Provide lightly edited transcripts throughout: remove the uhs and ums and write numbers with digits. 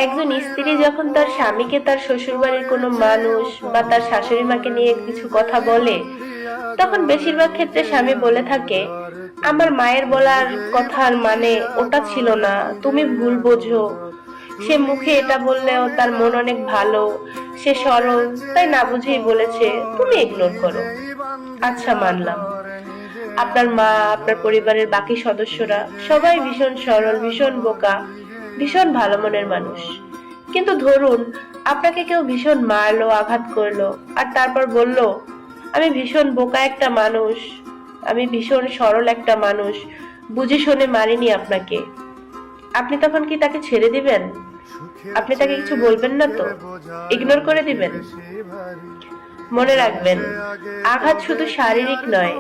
একজন স্ত্রী যখন তার স্বামীকে তার শ্বশুরবাড়ির কোনো মানুষ বা তার শাশুড়ি মাকে নিয়ে কিছু কথা বলে, তখন বেশিরভাগ ক্ষেত্রে স্বামী বলে থাকে, আমার মায়ের বলার কথার মানে ওটা ছিল না, তুমি ভুল বোঝো। সে মুখে এটা বললেও তার মন অনেক ভালো, সে সরল, তাই না বুঝেই বলেছে, তুমি ইগনোর করো। আচ্ছা, মানলাম আপনার মা, আপনার পরিবারের বাকি সদস্যরা সবাই ভীষণ সরল, ভীষণ বোকা, ভীষণ ভালো মনের মানুষ। কিন্তু ধরুন আপনাকে কেউ ভীষণ মারলো, আঘাত করলো, আর তারপর বলল, আমি ভীষণ বোকা একটা মানুষ, আমি ভীষণ সরল একটা মানুষ, বুঝে শুনে মারিনি আপনাকে। আপনি তখন কি তাকে ছেড়ে দিবেন? আপনি তাকে কিছু বলবেন না তো? ইগনোর করে দিবেন? মনে রাখবেন, আঘাত শুধু শারীরিক নয়,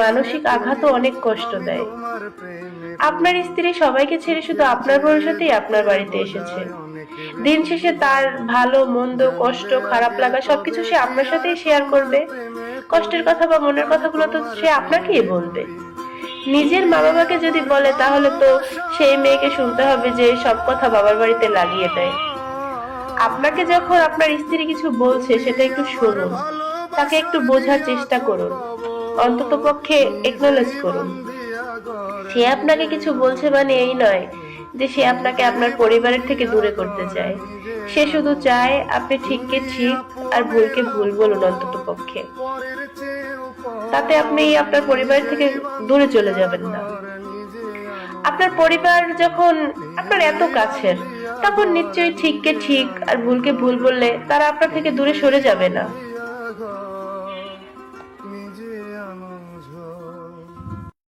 মানসিক আঘাতও অনেক কষ্ট দেয়। আপনার স্ত্রী সবাইকে ছেড়ে শুধু আপনার ভরসাতেই আপনার বাড়িতে এসেছে। দিন শেষে তার ভালো মন্দ, কষ্ট, খারাপ লাগা সবকিছু সে আপনার সাথেই শেয়ার করবে। কষ্টের কথা বা মনের কথাগুলো তো সে আপনাকেই বলবে। নিজের মা বাবাকে যদি বলে, তাহলে তো সেই মেয়েকে শুনতে হবে যে সব কথা বাবার বাড়িতে লাগিয়ে দেয়। আপনাকে যখন আপনার স্ত্রী কিছু বলছে, সেটা একটু শুনুন, তাকে একটু বোঝার চেষ্টা করুন, অন্তত পক্ষে একনলেজ করুন। সে আপনাকে কিছু বলছে মানে এই নয় যে সে আপনাকে আপনার পরিবারের থেকে দূরে করতে চায়। সে শুধু চায় আপনি ঠিককে ঠিক আর ভুলকে ভুল বলুন অন্তত পক্ষে। তাতে আপনি আপনার পরিবার থেকে দূরে চলে যাবেন না। আপনার পরিবার যখন আপনার এত কাছের, তখন নিশ্চয়ই ঠিককে ঠিক আর ভুলকে ভুল বললে তারা আপনার থেকে দূরে সরে যাবে না।